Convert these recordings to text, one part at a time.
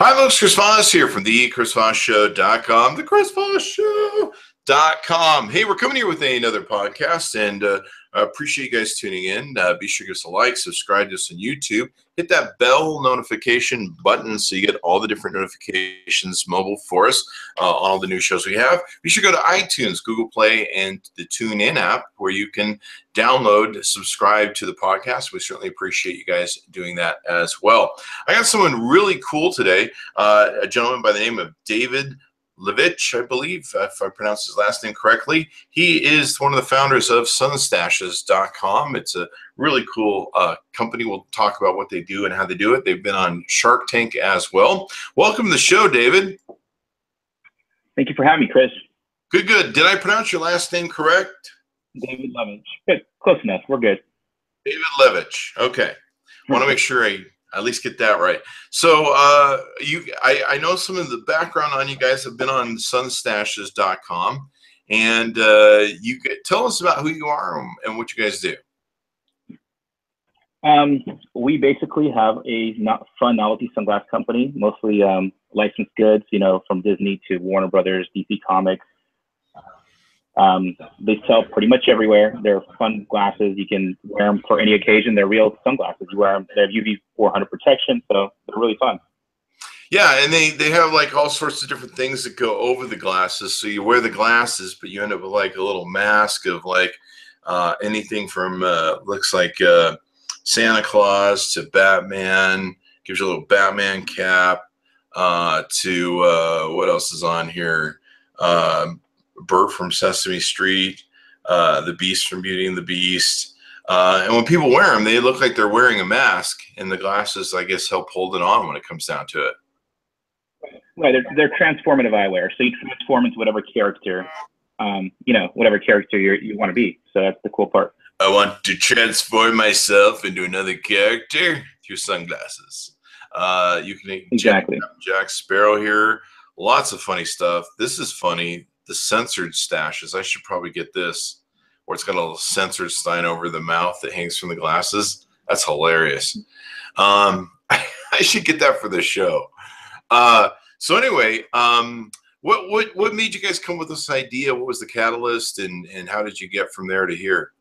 Hi, folks. Chris Voss here from the ChrisVossShow.com, the ChrisVossShow.com. Hey, we're coming here with another podcast, and I appreciate you guys tuning in. Be sure to give us a like, subscribe to us on YouTube, hit that bell notification button so you get all the different notifications mobile for us on all the new shows we have. Be sure to go to iTunes, Google Play, and the TuneIn app where you can download, subscribe to the podcast. We certainly appreciate you guys doing that as well. I got someone really cool today, a gentleman by the name of David Levich, I believe, if I pronounced his last name correctly. He is one of the founders of Sunstaches.com. It's a really cool company. We'll talk about what they do and how they do it. They've been on Shark Tank as well. Welcome to the show, David. Thank you for having me, Chris. Good, good. Did I pronounce your last name correct? David Levich. Good. Close enough. We're good. David Levich. Okay. I want to make sure I at least get that right. So I know some of the background on you guys have been on Sunstaches.com, and you could tell us about who you are and what you guys do. We basically have a fun novelty sunglass company, mostly licensed goods, you know, from Disney to Warner Brothers, DC Comics. They sell pretty much everywhere. They're fun glasses. You can wear them for any occasion. They're real sunglasses. You wear them. They have UV 400 protection, so they're really fun. Yeah, and they have like all sorts of different things that go over the glasses. So you wear the glasses, but you end up with like a little mask of like anything from looks like Santa Claus to Batman. Gives you a little Batman cap to what else is on here? Bert from Sesame Street, the Beast from Beauty and the Beast. And when people wear them, they look like they're wearing a mask, and the glasses, I guess, help hold it on when it comes down to it. Right, they're transformative eyewear. So you transform into whatever character, you know, whatever character you want to be. So that's the cool part. I want to transform myself into another character through sunglasses. You can exactly Jack Sparrow here. Lots of funny stuff. This is funny. The censored stashes. I should probably get this, where it's got a little censored sign over the mouth that hangs from the glasses. That's hilarious. I should get that for the show. So anyway, what made you guys come with this idea? What was the catalyst, and how did you get from there to here?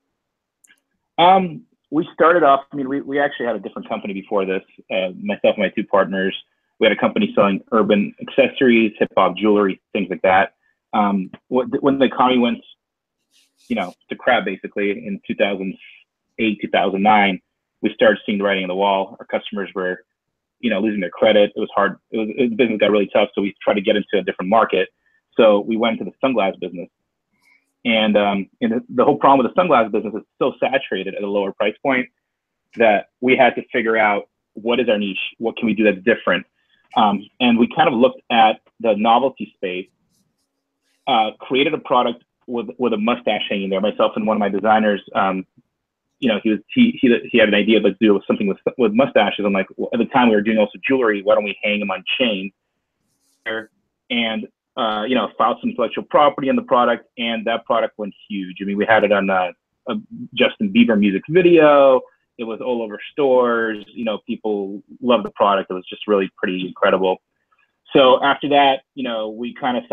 We started off. I mean, we actually had a different company before this. Myself and my two partners. We had a company selling urban accessories, hip hop jewelry, things like that. When the economy went, you know, to crap basically in 2008, 2009, we started seeing the writing on the wall. Our customers were, you know, losing their credit. It was hard. The business got really tough. So we tried to get into a different market. So we went into the sunglass business. And the whole problem with the sunglass business is so saturated at a lower price point that we had to figure out what is our niche? What can we do that's different? And we kind of looked at the novelty space. Created a product with a mustache hanging there. Myself and one of my designers, you know, he had an idea to do something with mustaches. I'm like, well, at the time we were doing also jewelry. Why don't we hang them on chains? And you know, filed some intellectual property on the product, and that product went huge. I mean, we had it on a Justin Bieber music video. It was all over stores. You know, people loved the product. It was just really pretty incredible. So after that, you know, we kind of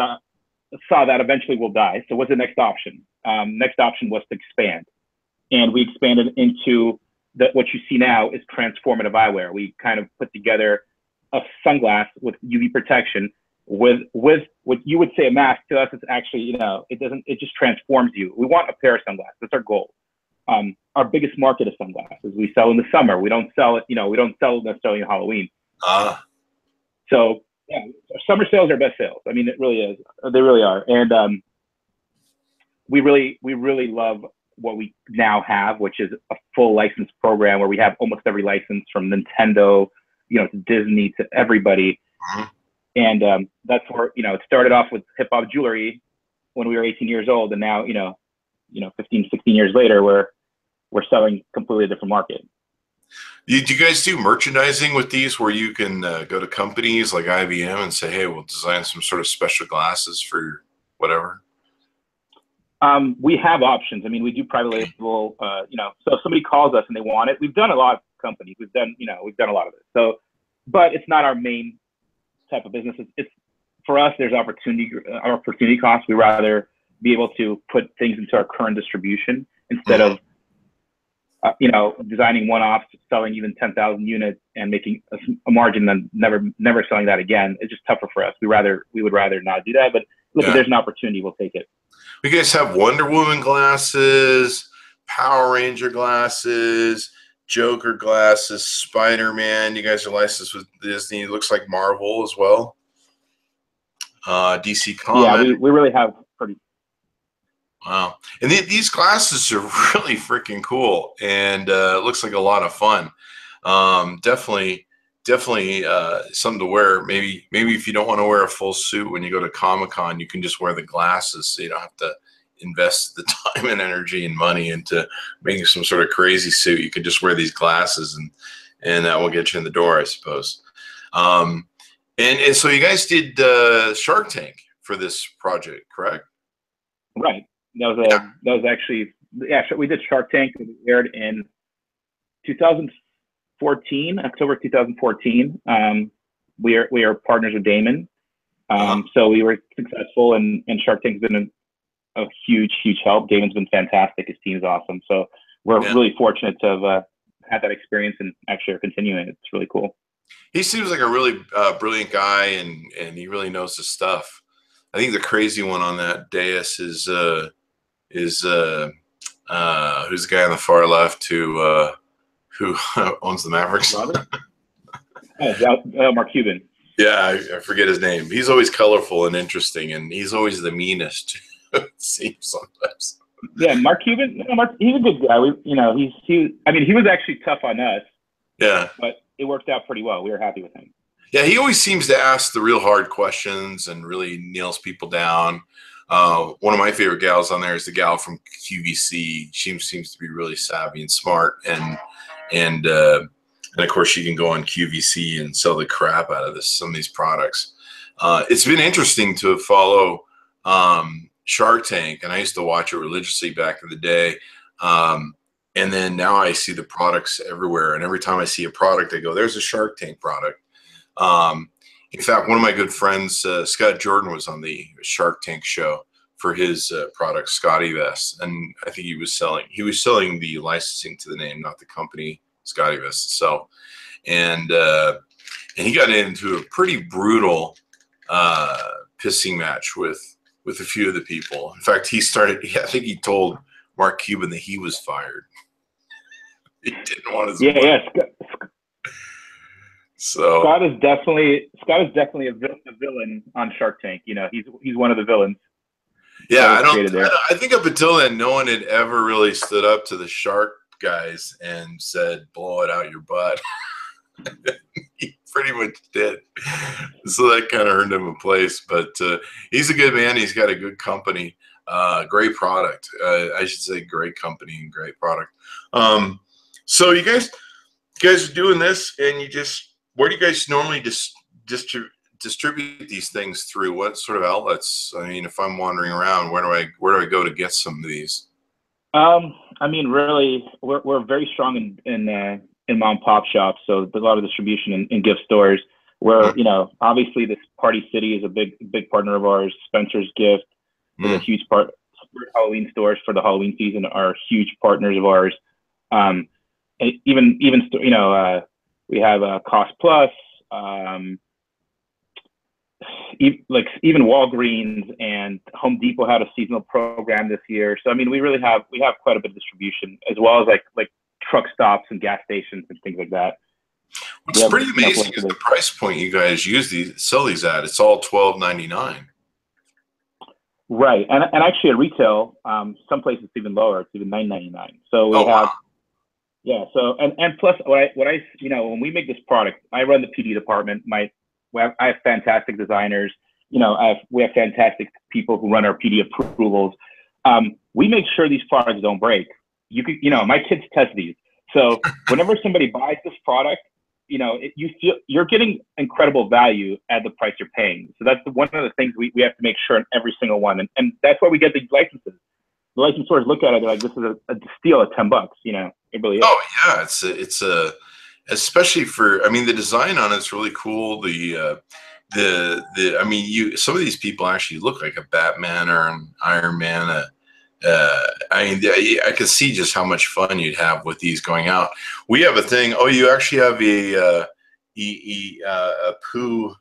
saw that eventually we'll die. So what's the next option? Next option was to expand. And we expanded into what you see now is transformative eyewear. We kind of put together a sunglass with UV protection with what you would say a mask. To us, it's actually, you know, it just transforms you. We want a pair of sunglasses. That's our goal. Our biggest market is sunglasses. We sell in the summer. We don't sell it, you know, we don't sell necessarily in Halloween. So yeah, summer sales are best sales. I mean, it really is. They really are. And we really love what we now have, which is a full license program where we have almost every license from Nintendo, you know, to Disney, to everybody. And that's where, you know, it started off with hip hop jewelry when we were 18 years old. And now, you know, 15, 16 years later, we're selling completely different market. Do you guys do merchandising with these where you can go to companies like IBM and say, hey, we'll design some sort of special glasses for whatever? We have options. I mean, we do private label, you know, so if somebody calls us and they want it, we've done a lot of companies. We've done a lot of it. So, but it's not our main type of business, it's for us. There's opportunity cost. We rather be able to put things into our current distribution instead of designing one-offs, selling even 10,000 units and making a margin, then never selling that again. It's just tougher for us. We would rather not do that. But look, if there's an opportunity, we'll take it. You guys have Wonder Woman glasses, Power Ranger glasses, Joker glasses, Spider-Man. You guys are licensed with Disney. It looks like Marvel as well. DC Comics. Yeah, we really have pretty. Wow. And these glasses are really freaking cool, and it looks like a lot of fun. Definitely something to wear. Maybe if you don't want to wear a full suit when you go to Comic-Con, you can just wear the glasses so you don't have to invest the time and energy and money into making some sort of crazy suit. You can just wear these glasses, and that will get you in the door, I suppose. And so you guys did Shark Tank for this project, correct? Right. That was actually, we did Shark Tank. It aired in 2014, October 2014. We are partners with Damon. So we were successful, and Shark Tank's been a huge help. Damon's been fantastic. His team's awesome. So we're really fortunate to have had that experience and actually are continuing. It's really cool. He seems like a really brilliant guy, and he really knows his stuff. I think the crazy one on that dais is who's the guy on the far left who owns the Mavericks? Mark Cuban. Yeah, I forget his name. He's always colorful and interesting, and he's always the meanest. It seems sometimes. Yeah, Mark Cuban. He's a good guy. He was actually tough on us. Yeah, but it worked out pretty well. We were happy with him. Yeah, he always seems to ask the real hard questions and really nails people down. One of my favorite gals on there is the gal from QVC. She seems to be really savvy and smart, and of course she can go on QVC and sell the crap out of some of these products. It's been interesting to follow Shark Tank, and I used to watch it religiously back in the day. And then now I see the products everywhere, and every time I see a product, I go, "There's a Shark Tank product." In fact, one of my good friends, Scott Jordan, was on the Shark Tank show for his product, Scotty Vest, and I think he was selling the licensing to the name, not the company, Scotty Vest itself. And he got into a pretty brutal pissing match with a few of the people. In fact, I think he told Mark Cuban that he was fired. He didn't want his money. Yeah. So Scott is definitely a villain on Shark Tank. He's one of the villains. Yeah, I think up until then, no one had ever really stood up to the shark guys and said, "Blow it out your butt." He pretty much did. So that kind of earned him a place. But he's a good man. He's got a good company, great product. I should say great company and great product. So you guys are doing this, and where do you guys normally distribute these things through? What sort of outlets? I mean, if I'm wandering around, where do I go to get some of these? Really, we're very strong in mom and pop shops. So there's a lot of distribution in gift stores. Where obviously this Party City is a big partner of ours. Spencer's Gift is a huge part. Halloween stores for the Halloween season are huge partners of ours. We have Cost Plus, even Walgreens and Home Depot had a seasonal program this year. So we really have quite a bit of distribution, as well as like truck stops and gas stations and things like that. What's pretty amazing is the price point you guys sell these at. It's all $12.99. Right, and actually at retail, some places it's even lower. It's even $9.99. So we have. Wow. Yeah. So and plus, when we make this product, I run the PD department. I have fantastic designers. We have fantastic people who run our PD approvals. We make sure these products don't break. My kids test these. So whenever somebody buys this product, you feel you're getting incredible value at the price you're paying. So that's one of the things we have to make sure in every single one, and that's why we get these licenses. The licensors look at it, they're like, "This is a steal at $10." It really is. Oh yeah, it's especially for. The design on it's really cool. The I mean, some of these people actually look like a Batman or an Iron Man. I mean, I could see just how much fun you'd have with these going out. We have a thing. Oh, you actually have a poo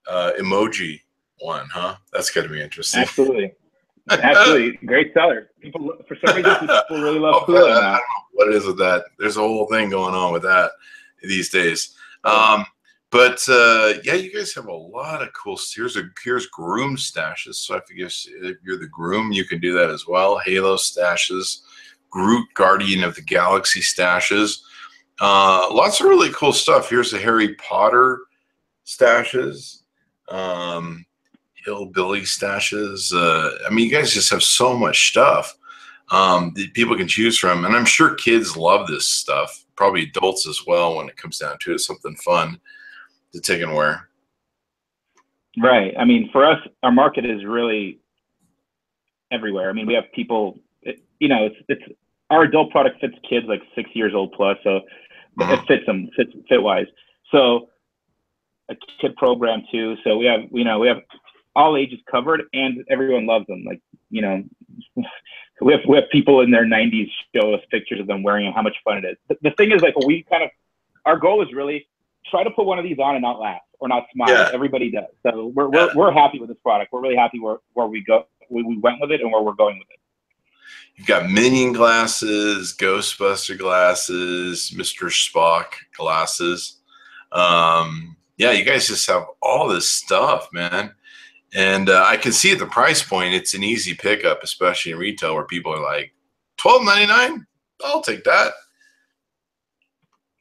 emoji one, huh? That's got to be interesting. Absolutely. Absolutely. Great seller. People, for some reason, people really love poo. I don't know what it is with that. There's a whole thing going on with that these days. But yeah, you guys have a lot of cool. Here's groom stashes. So I guess if you're the groom, you can do that as well. Halo stashes, Groot Guardian of the Galaxy stashes. Lots of really cool stuff. Here's the Harry Potter stashes. Hillbilly stashes. I mean, you guys just have so much stuff that people can choose from, and I'm sure kids love this stuff. Probably adults as well when it comes down to it. Something fun to take and wear. Right. I mean, for us, our market is really everywhere. I mean, we have people. It's our adult product fits kids like 6 years old plus, so it fits them fit wise. So a kid program too. So we have all ages covered, and everyone loves them. Like, we have people in their 90s show us pictures of them wearing them, how much fun it is. The thing is, like, our goal is really try to put one of these on and not laugh or not smile. Yeah. Everybody does. So we're happy with this product. We're really happy where we went with it and where we're going with it. You've got Minion glasses, Ghostbuster glasses, Mr. Spock glasses. Yeah, you guys just have all this stuff, man. And I can see at the price point, it's an easy pickup, especially in retail where people are like, $12.99? I'll take that.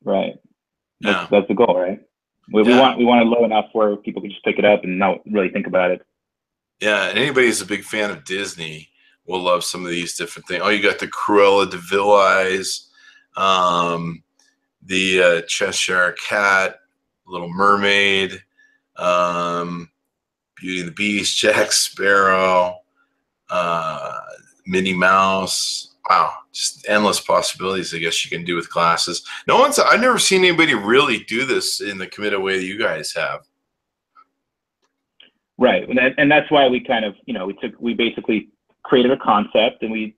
Right. That's the goal, right? We want it low enough where people can just pick it up and not really think about it. Yeah, and anybody who's a big fan of Disney will love some of these different things. Oh, you got the Cruella de Vil eyes, the Cheshire Cat, Little Mermaid, Beauty and the Beast, Jack Sparrow, Minnie Mouse. Wow, just endless possibilities, I guess, you can do with glasses. I've never seen anybody really do this in the committed way that you guys have. Right, and that's why we kind of, we basically created a concept, and we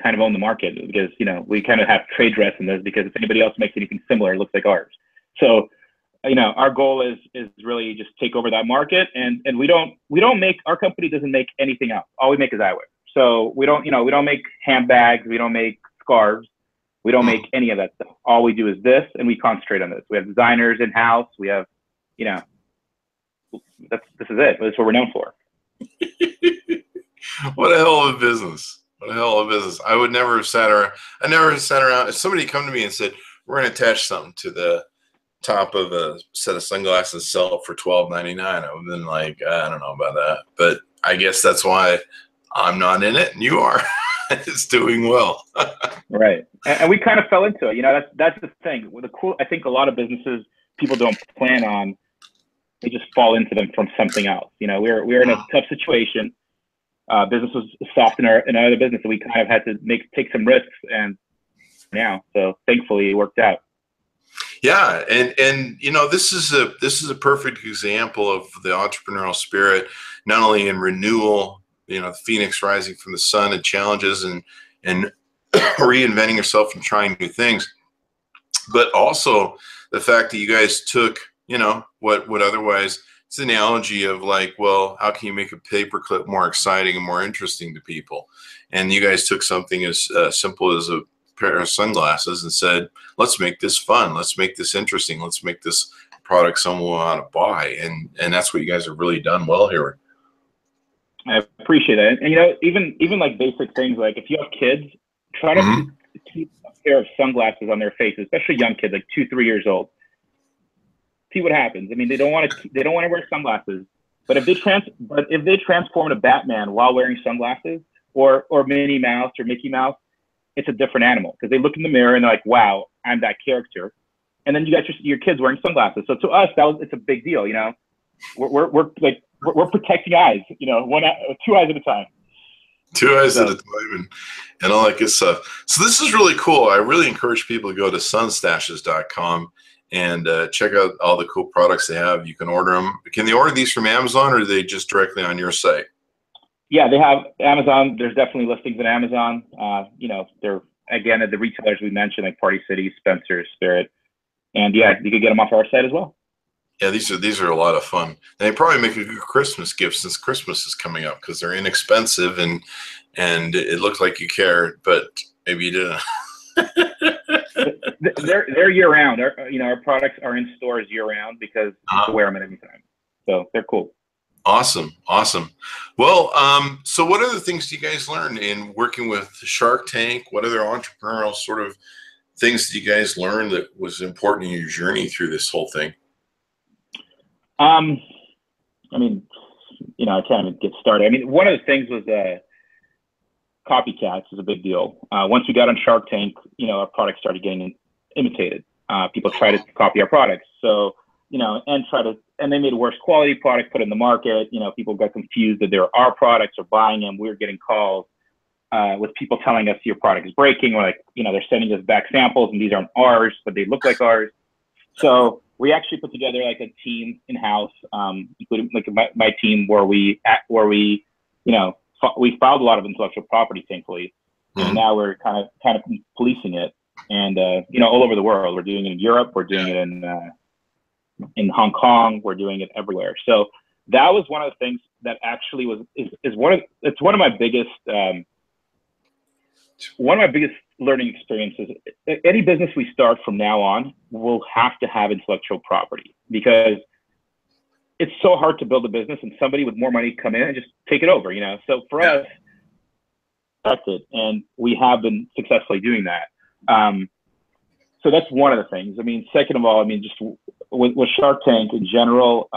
kind of own the market because, we kind of have trade dress in this, because if anybody else makes anything similar, it looks like ours. So, our goal is really just take over that market, and we don't make, our company doesn't make anything else. All we make is eyewear. So we don't make handbags, we don't make scarves, we don't make any of that stuff. All we do is this, and we concentrate on this. We have designers in house. We have, this is it. That's what we're known for. What a hell of a business! What a hell of a business! I would never have sat around. If somebody come to me and said, "We're going to attach something to the top of a set of sunglasses, sell it for $12.99," I would have been like, I don't know about that. But I guess that's why I'm not in it and you are. It's doing well. Right. And we kind of fell into it. That's the thing. I think a lot of businesses people don't plan on, they just fall into them from something else. We're in a tough situation. Business was soft in our other business, and we kind of had to take some risks, and so thankfully it worked out. Yeah, and this is a perfect example of the entrepreneurial spirit, not only in renewal, the phoenix rising from the sun and challenges and reinventing yourself and trying new things, but also the fact that you guys took, what would otherwise, it's an analogy of like, well, how can you make a paperclip more exciting and more interesting to people? And you guys took something as simple as a pair of sunglasses and said, let's make this fun. Let's make this interesting. Let's make this product someone will want to buy. And that's what you guys have really done well here. I appreciate that. And, even like basic things, like if you have kids, try to keep a pair of sunglasses on their faces, especially young kids, like 2-3 years old. See what happens. I mean, they don't want to wear sunglasses, but if they transform to Batman while wearing sunglasses, or Minnie Mouse or Mickey Mouse, it's a different animal, because they look in the mirror and they're like, wow, I'm that character. And then you got your kids wearing sunglasses. So to us, it's a big deal. We're protecting eyes, 2 eyes at a time. 2 eyes at a time and all that good stuff. So this is really cool. I really encourage people to go to Sunstaches.com and check out all the cool products they have. You can order them. Can they order these from Amazon, or are they just directly on your site? Yeah, they have Amazon. There's definitely listings on Amazon. You know, they're, again, at the retailers we mentioned, like Party City, Spencer, Spirit. And yeah, you could get them off our site as well. Yeah, these are a lot of fun. And they probably make a good Christmas gift since Christmas is coming up, because they're inexpensive and it looks like you care, but maybe you didn't. They're year round. Our products are in stores year round because you can wear them at any time. So they're cool. Awesome. Well, so what other things do you guys learn in working with Shark Tank? What other entrepreneurial sort of things that you guys learned that was important in your journey through this whole thing? I mean, I can't even get started. I mean, one of the things was copycats is a big deal. Once we got on Shark Tank, our products started getting imitated. People tried to copy our products. So, and they made a worse quality product, put it in the market. People got confused that they were our products or buying them. We were getting calls with people telling us your product is breaking, or like, they're sending us back samples and these aren't ours, but they look like ours. So we actually put together like a team in-house, including like my team, where we filed a lot of intellectual property, thankfully, and now we're kind of policing it, and all over the world. We're doing it in Europe, we're doing it in Hong Kong, we're doing it everywhere. So that was one of the things that actually is one of my biggest learning experiences. Any business we start from now on will have to have intellectual property, because it's so hard to build a business and somebody with more money come in and just take it over, So for us, that's it. And we have been successfully doing that. So that's one of the things. I mean, second of all, I mean, just with Shark Tank in general,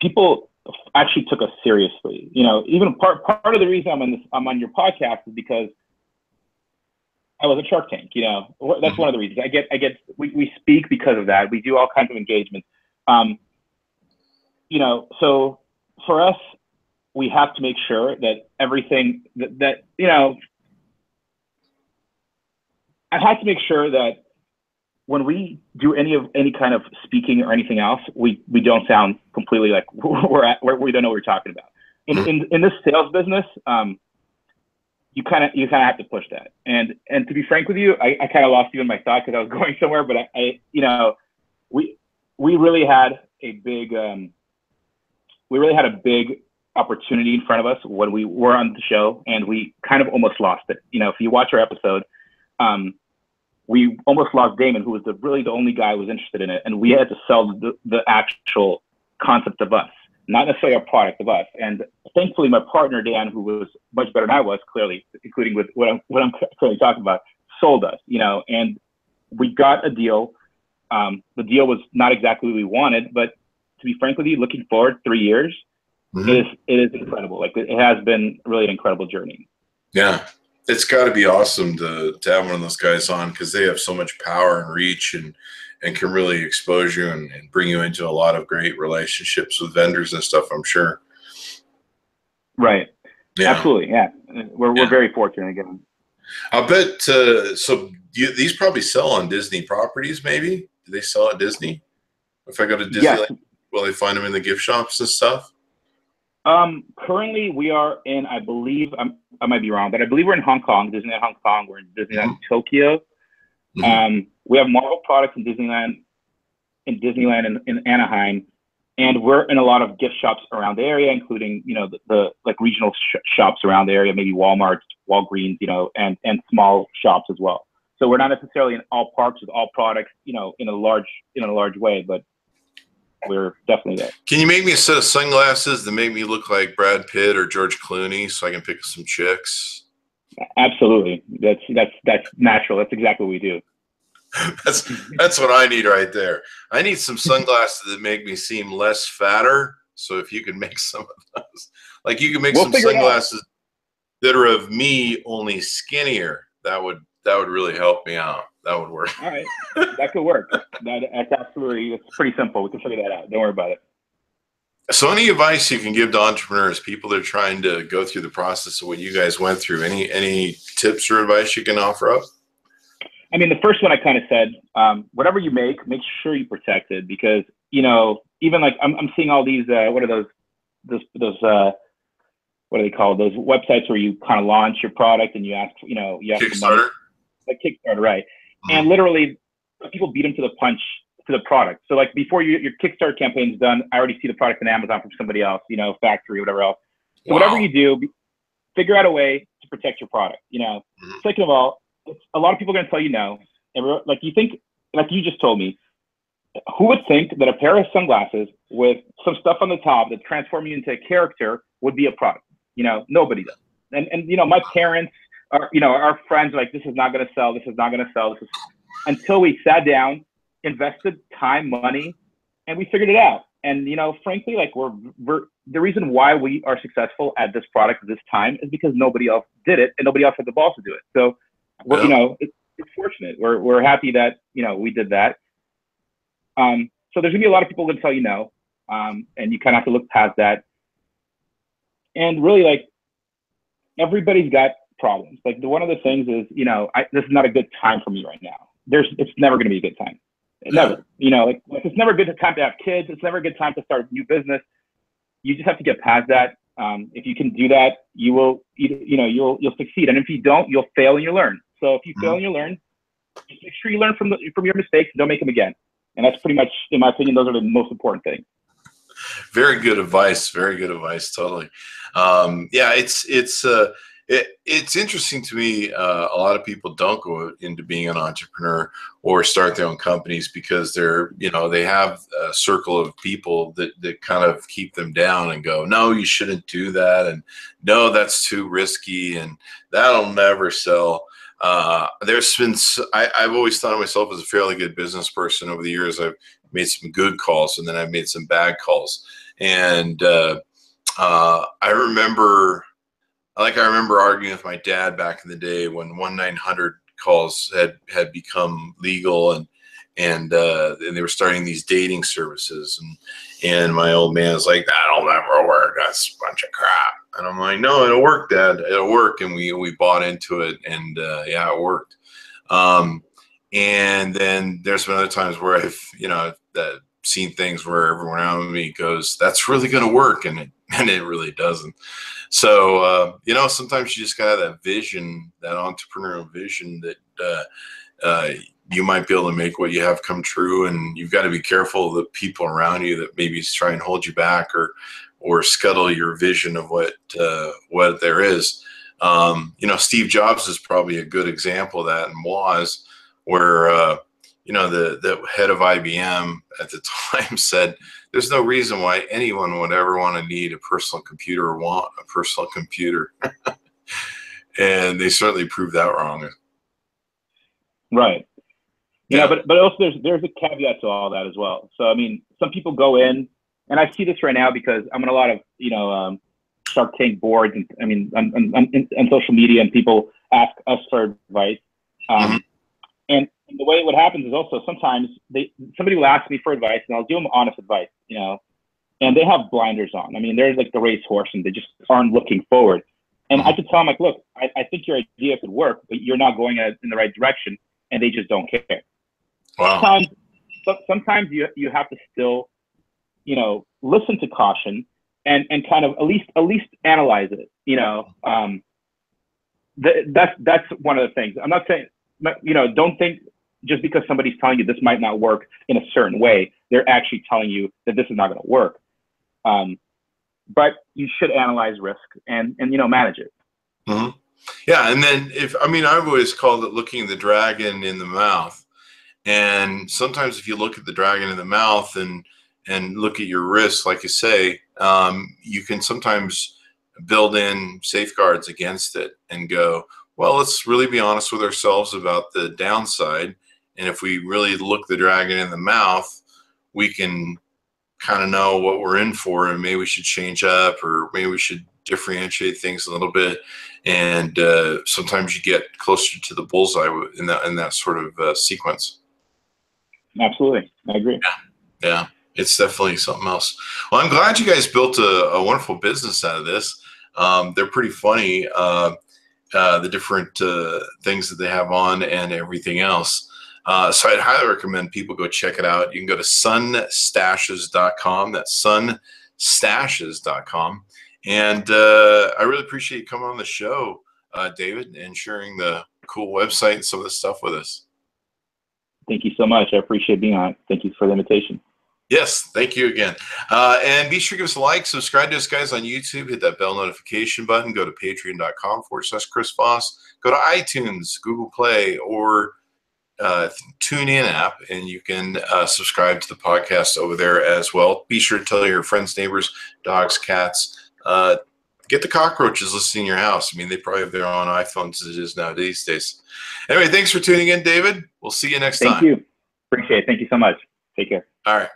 people actually took us seriously. Even part of the reason I'm on your podcast is because I was at Shark Tank. That's one of the reasons. We speak because of that. We do all kinds of engagements. So for us, we have to make sure that everything that I have to make sure that when we do any kind of speaking or anything else, we don't sound completely like we don't know what we're talking about. In this sales business, you kind of have to push that. And to be frank with you, I kind of lost you in my thought because I was going somewhere. But we really had a big opportunity in front of us when we were on the show, and we kind of almost lost it. If you watch our episode, we almost lost Damon, who was really the only guy who was interested in it, and we had to sell the actual concept of us, not necessarily our product, of us. And thankfully, my partner Dan, who was much better than I was, clearly, including with what I'm currently talking about, sold us. And we got a deal. The deal was not exactly what we wanted, but to be frank with you, looking forward 3 years, it is incredible. Like, it has been really an incredible journey. Yeah. It's got to be awesome to have one of those guys on, because they have so much power and reach and can really expose you and bring you into a lot of great relationships with vendors and stuff, I'm sure. Right. Yeah. Absolutely. Yeah. We're very fortunate again. I'll bet. So these probably sell on Disney properties, maybe? Do they sell at Disney? If I go to Disneyland, will they find them in the gift shops and stuff? Currently we are in, I believe, I might be wrong, but I believe we're in Hong Kong, Disneyland Hong Kong. We're in Disneyland Tokyo. We have Marvel products in Disneyland in Anaheim, and we're in a lot of gift shops around the area, including, the like regional shops around the area, maybe Walmart, Walgreens, and small shops as well. So we're not necessarily in all parks with all products, in a large way, but we're definitely there. Can you make me a set of sunglasses that make me look like Brad Pitt or George Clooney so I can pick up some chicks? Absolutely. That's natural. That's exactly what we do. That's what I need right there. I need some sunglasses that make me seem less fatter. So if you can make some of those, like you can make some sunglasses that are of me, only skinnier, that would really help me out. That would work. All right. That could work. That's absolutely, it's pretty simple. We can figure that out. Don't worry about it. So any advice you can give to entrepreneurs, people that are trying to go through the process of what you guys went through, any tips or advice you can offer up? I mean, the first one I kind of said, whatever you make sure you protect it, because, you know, even like I'm seeing all these, what are those, what do they call those websites where you kind of launch your product and you ask, you know, you ask for money, like Kickstarter, right? Mm-hmm. And literally people beat them to the punch to the product. So like before your Kickstarter campaign is done, I already see the product on Amazon from somebody else, you know, factory, whatever else. So whatever you do, figure out a way to protect your product, you know. Mm-hmm. Second of all, a lot of people are going to tell you no. And like you think, like you just told me, who would think that a pair of sunglasses with some stuff on the top that transform you into a character would be a product? You know, nobody does. And you know, my parents are, you know, our friends are like, this is not going to sell. This is not going to sell. This is, until we sat down, invested time, money, and we figured it out. And, you know, frankly, like we're the reason why we are successful at this product at this time is because nobody else did it and nobody else had the balls to do it. So, you know, it's fortunate. We're happy that, you know, we did that. So there's gonna be a lot of people that tell you no, and you kind of have to look past that. And really, like, everybody's got problems. Like one of the things is, you know, this is not a good time for me right now. It's never gonna be a good time. Never. You know, like it's never a good time to have kids. It's never a good time to start a new business. You just have to get past that. If you can do that, you will, you know, you'll succeed. And if you don't, you'll fail and you learn. So if you fail and you learn, just make sure you learn from your mistakes and don't make them again. And that's pretty much, in my opinion, those are the most important things. Very good advice. Very good advice. Totally. Yeah, it's interesting to me. A lot of people don't go into being an entrepreneur or start their own companies because they're, you know, they have a circle of people that kind of keep them down and go, no, you shouldn't do that. And no, that's too risky and that'll never sell. There's been, I've always thought of myself as a fairly good business person. Over the years, I've made some good calls and then I've made some bad calls. And I remember arguing with my dad back in the day when 1-900 calls had become legal and they were starting these dating services and my old man was like, that'll never work. That's a bunch of crap. And I'm like, no, it'll work, Dad. It'll work. And we bought into it and yeah, it worked. And then there's been other times where I've, you know, seen things where everyone around me goes, that's really going to work. And it really doesn't. So, you know, sometimes you just got to have that vision, that entrepreneurial vision that you might be able to make what you have come true. And you've got to be careful of the people around you that maybe try and hold you back or scuttle your vision of what there is. You know, Steve Jobs is probably a good example of that and was where, you know, the head of IBM at the time said, there's no reason why anyone would ever want to need a personal computer or want a personal computer. And they certainly proved that wrong. Right. Yeah, but also there's a caveat to all that as well. So, I mean, some people go in, and I see this right now because I'm in a lot of, you know, Shark Tank boards, and I mean, on social media, and people ask us for advice. And the way what happens is also sometimes somebody will ask me for advice, and I'll give them honest advice, you know, and they have blinders on. I mean, they're like the racehorse, and they just aren't looking forward. And I could tell them, like, look, I think your idea could work, but you're not going in the right direction, and they just don't care. Wow. Sometimes you have to still, you know, listen to caution and kind of at least analyze it. You know, that's one of the things. I'm not saying, you know, don't think just because somebody's telling you this might not work in a certain way, they're actually telling you that this is not going to work. But you should analyze risk and you know, manage it. Mm-hmm. Yeah, and then I've always called it looking the dragon in the mouth. And sometimes if you look at the dragon in the mouth and look at your risks, like you say, you can sometimes build in safeguards against it and go, well, let's really be honest with ourselves about the downside. And if we really look the dragon in the mouth, we can kind of know what we're in for, and maybe we should change up, or maybe we should differentiate things a little bit. And sometimes you get closer to the bullseye in that sort of sequence. Absolutely. I agree. Yeah. It's definitely something else. Well, I'm glad you guys built a wonderful business out of this. They're pretty funny. the different things that they have on and everything else. So I'd highly recommend people go check it out. You can go to sunstaches.com. That's sunstaches.com. And I really appreciate you coming on the show, David, and sharing the cool website and some of the stuff with us. Thank you so much. I appreciate being on. Thank you for the invitation. Yes, thank you again. And be sure to give us a like, subscribe to us guys on YouTube, hit that bell notification button, go to patreon.com/Chris Voss, go to iTunes, Google Play, or TuneIn app, and you can subscribe to the podcast over there as well. Be sure to tell your friends, neighbors, dogs, cats, get the cockroaches listening in your house. I mean, they probably have their own iPhones as it is now these days. Anyway, thanks for tuning in, David. We'll see you next time. Thank you. Appreciate it. Thank you so much. Take care. All right.